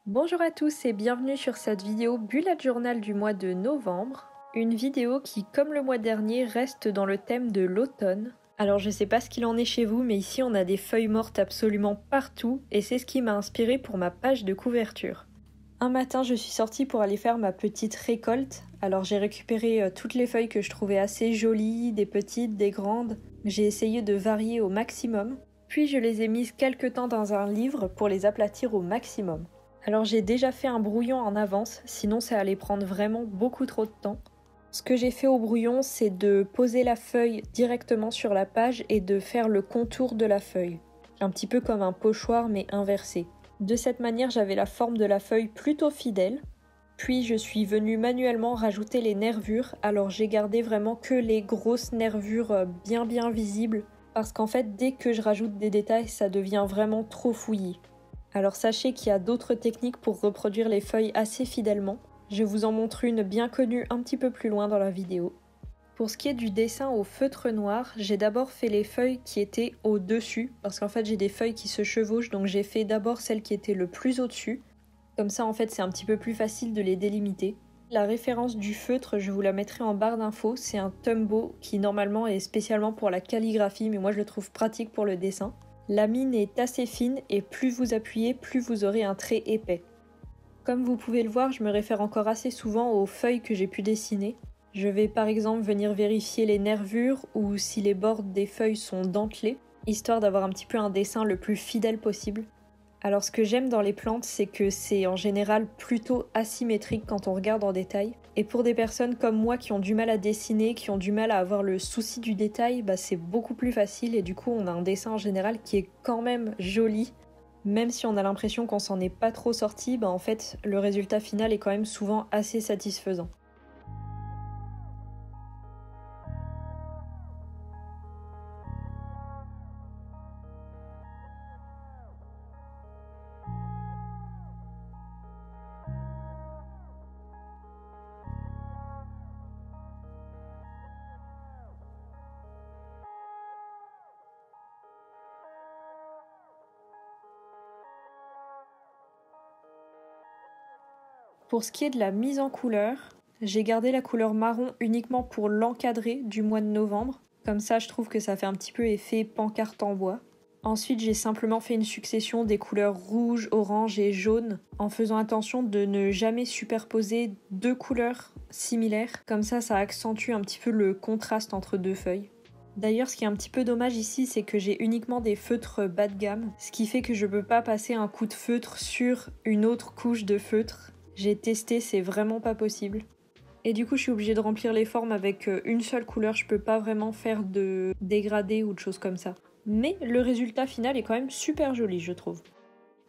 Bonjour à tous et bienvenue sur cette vidéo bullet journal du mois de novembre. Une vidéo qui, comme le mois dernier, reste dans le thème de l'automne. Alors je sais pas ce qu'il en est chez vous, mais ici on a des feuilles mortes absolument partout et c'est ce qui m'a inspiré pour ma page de couverture. Un matin je suis sortie pour aller faire ma petite récolte. Alors j'ai récupéré toutes les feuilles que je trouvais assez jolies, des petites, des grandes. J'ai essayé de varier au maximum. Puis je les ai mises quelque temps dans un livre pour les aplatir au maximum. Alors j'ai déjà fait un brouillon en avance, sinon ça allait prendre vraiment beaucoup trop de temps. Ce que j'ai fait au brouillon, c'est de poser la feuille directement sur la page et de faire le contour de la feuille. Un petit peu comme un pochoir mais inversé. De cette manière, j'avais la forme de la feuille plutôt fidèle. Puis je suis venue manuellement rajouter les nervures, alors j'ai gardé vraiment que les grosses nervures bien visibles. Parce qu'en fait, dès que je rajoute des détails, ça devient vraiment trop fouillis. Alors sachez qu'il y a d'autres techniques pour reproduire les feuilles assez fidèlement. Je vous en montre une bien connue un petit peu plus loin dans la vidéo. Pour ce qui est du dessin au feutre noir, j'ai d'abord fait les feuilles qui étaient au-dessus, parce qu'en fait j'ai des feuilles qui se chevauchent, donc j'ai fait d'abord celles qui étaient le plus au-dessus. Comme ça en fait c'est un petit peu plus facile de les délimiter. La référence du feutre, je vous la mettrai en barre d'infos, c'est un Tombow qui normalement est spécialement pour la calligraphie, mais moi je le trouve pratique pour le dessin. La mine est assez fine et plus vous appuyez, plus vous aurez un trait épais. Comme vous pouvez le voir, je me réfère encore assez souvent aux feuilles que j'ai pu dessiner. Je vais par exemple venir vérifier les nervures ou si les bords des feuilles sont dentelés, histoire d'avoir un petit peu un dessin le plus fidèle possible. Alors ce que j'aime dans les plantes, c'est que c'est en général plutôt asymétrique quand on regarde en détail. Et pour des personnes comme moi qui ont du mal à dessiner, qui ont du mal à avoir le souci du détail, c'est beaucoup plus facile et du coup on a un dessin en général qui est quand même joli. Même si on a l'impression qu'on s'en est pas trop sorti, en fait le résultat final est quand même souvent assez satisfaisant. Pour ce qui est de la mise en couleur, j'ai gardé la couleur marron uniquement pour l'encadrer du mois de novembre. Comme ça, je trouve que ça fait un petit peu effet pancarte en bois. Ensuite, j'ai simplement fait une succession des couleurs rouge, orange et jaune en faisant attention de ne jamais superposer deux couleurs similaires. Comme ça accentue un petit peu le contraste entre deux feuilles. D'ailleurs, ce qui est un petit peu dommage ici, c'est que j'ai uniquement des feutres bas de gamme, ce qui fait que je peux pas passer un coup de feutre sur une autre couche de feutre. J'ai testé, c'est vraiment pas possible. Et du coup, je suis obligée de remplir les formes avec une seule couleur, je peux pas vraiment faire de dégradé ou de choses comme ça. Mais le résultat final est quand même super joli, je trouve.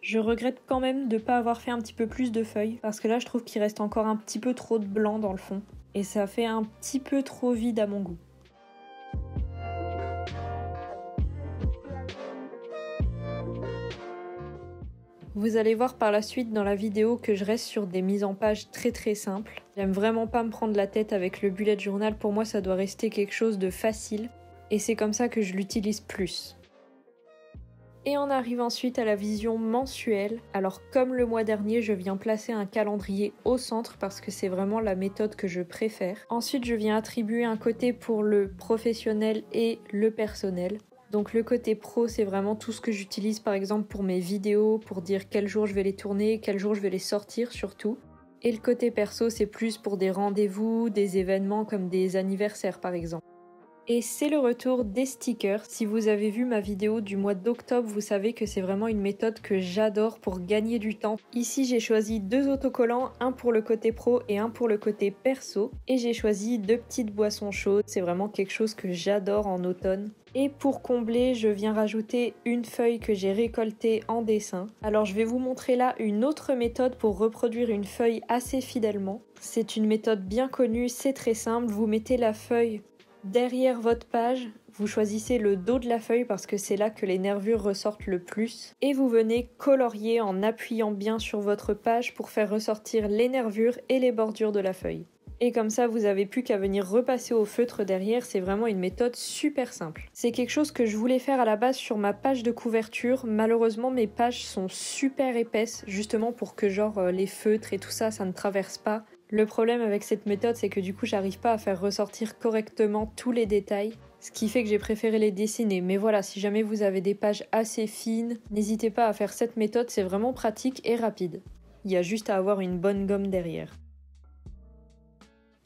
Je regrette quand même de pas avoir fait un petit peu plus de feuilles, parce que là, je trouve qu'il reste encore un petit peu trop de blanc dans le fond. Et ça fait un petit peu trop vide à mon goût. Vous allez voir par la suite dans la vidéo que je reste sur des mises en page très simples. J'aime vraiment pas me prendre la tête avec le bullet journal, pour moi ça doit rester quelque chose de facile et c'est comme ça que je l'utilise plus. Et on arrive ensuite à la vision mensuelle. Alors comme le mois dernier, je viens placer un calendrier au centre parce que c'est vraiment la méthode que je préfère. Ensuite, je viens attribuer un côté pour le professionnel et le personnel. Donc le côté pro, c'est vraiment tout ce que j'utilise par exemple pour mes vidéos, pour dire quel jour je vais les tourner, quel jour je vais les sortir surtout. Et le côté perso, c'est plus pour des rendez-vous, des événements comme des anniversaires par exemple. Et c'est le retour des stickers. Si vous avez vu ma vidéo du mois d'octobre, vous savez que c'est vraiment une méthode que j'adore pour gagner du temps. Ici, j'ai choisi deux autocollants, un pour le côté pro et un pour le côté perso. Et j'ai choisi deux petites boissons chaudes. C'est vraiment quelque chose que j'adore en automne. Et pour combler, je viens rajouter une feuille que j'ai récoltée en dessin. Alors je vais vous montrer là une autre méthode pour reproduire une feuille assez fidèlement. C'est une méthode bien connue, c'est très simple. Vous mettez la feuille derrière votre page, vous choisissez le dos de la feuille parce que c'est là que les nervures ressortent le plus. Et vous venez colorier en appuyant bien sur votre page pour faire ressortir les nervures et les bordures de la feuille. Et comme ça, vous avez plus qu'à venir repasser au feutre derrière, c'est vraiment une méthode super simple. C'est quelque chose que je voulais faire à la base sur ma page de couverture, malheureusement mes pages sont super épaisses, justement pour que les feutres et tout ça, ça ne traverse pas. Le problème avec cette méthode, c'est que du coup, j'arrive pas à faire ressortir correctement tous les détails, ce qui fait que j'ai préféré les dessiner. Mais voilà, si jamais vous avez des pages assez fines, n'hésitez pas à faire cette méthode, c'est vraiment pratique et rapide. Il y a juste à avoir une bonne gomme derrière.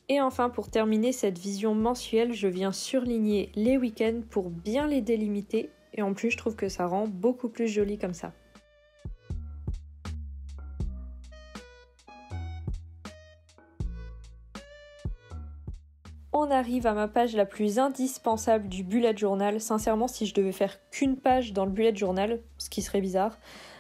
Et enfin, pour terminer cette vision mensuelle, je viens surligner les week-ends pour bien les délimiter. Et en plus, je trouve que ça rend beaucoup plus joli comme ça. On arrive à ma page la plus indispensable du bullet journal. Sincèrement, si je devais faire qu'une page dans le bullet journal, ce qui serait bizarre,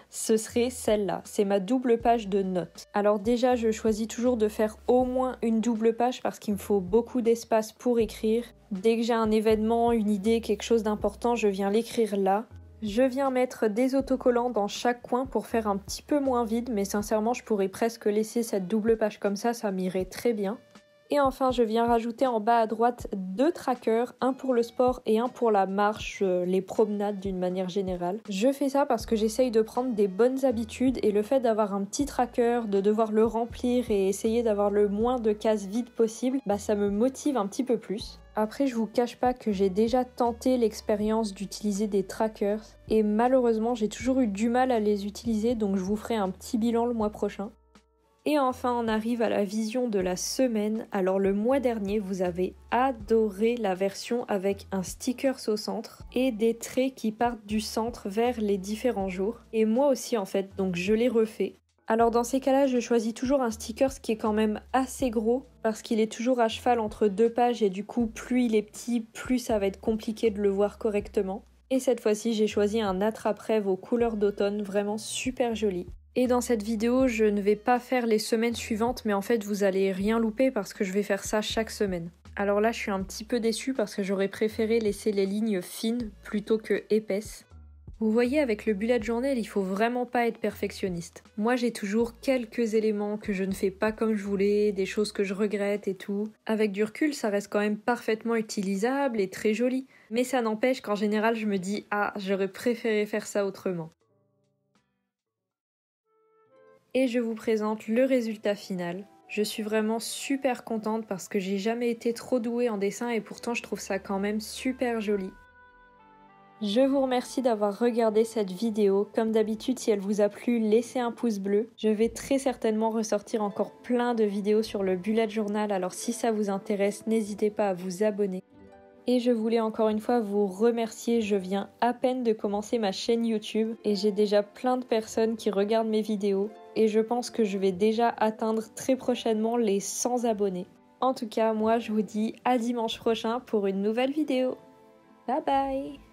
ce serait celle-là. C'est ma double page de notes. Alors déjà, je choisis toujours de faire au moins une double page parce qu'il me faut beaucoup d'espace pour écrire. Dès que j'ai un événement, une idée, quelque chose d'important, je viens l'écrire là. Je viens mettre des autocollants dans chaque coin pour faire un petit peu moins vide, mais sincèrement, je pourrais presque laisser cette double page comme ça m'irait très bien. Et enfin, je viens rajouter en bas à droite 2 trackers, un pour le sport et un pour la marche, les promenades d'une manière générale. Je fais ça parce que j'essaye de prendre des bonnes habitudes et le fait d'avoir un petit tracker, de devoir le remplir et essayer d'avoir le moins de cases vides possible, ça me motive un petit peu plus. Après, je vous cache pas que j'ai déjà tenté l'expérience d'utiliser des trackers et malheureusement, j'ai toujours eu du mal à les utiliser, donc je vous ferai un petit bilan le mois prochain. Et enfin, on arrive à la vision de la semaine. Alors le mois dernier, vous avez adoré la version avec un sticker au centre et des traits qui partent du centre vers les différents jours. Et moi aussi en fait, donc je l'ai refait. Alors dans ces cas-là, je choisis toujours un sticker qui est quand même assez gros parce qu'il est toujours à cheval entre 2 pages et du coup, plus il est petit, plus ça va être compliqué de le voir correctement. Et cette fois-ci, j'ai choisi un attrape-rêve aux couleurs d'automne, vraiment super joli. Et dans cette vidéo, je ne vais pas faire les semaines suivantes, mais en fait, vous allez rien louper parce que je vais faire ça chaque semaine. Alors là, je suis un petit peu déçue parce que j'aurais préféré laisser les lignes fines plutôt que épaisses. Vous voyez, avec le bullet journal, il faut vraiment pas être perfectionniste. Moi, j'ai toujours quelques éléments que je ne fais pas comme je voulais, des choses que je regrette et tout. Avec du recul, ça reste quand même parfaitement utilisable et très joli. Mais ça n'empêche qu'en général, je me dis « Ah, j'aurais préféré faire ça autrement ». Et je vous présente le résultat final. Je suis vraiment super contente parce que j'ai jamais été trop douée en dessin et pourtant je trouve ça quand même super joli. Je vous remercie d'avoir regardé cette vidéo. Comme d'habitude, si elle vous a plu, laissez un pouce bleu. Je vais très certainement ressortir encore plein de vidéos sur le bullet journal, alors si ça vous intéresse, n'hésitez pas à vous abonner. Et je voulais encore une fois vous remercier, je viens à peine de commencer ma chaîne YouTube et j'ai déjà plein de personnes qui regardent mes vidéos et je pense que je vais déjà atteindre très prochainement les 100 abonnés. En tout cas, moi je vous dis à dimanche prochain pour une nouvelle vidéo. Bye bye!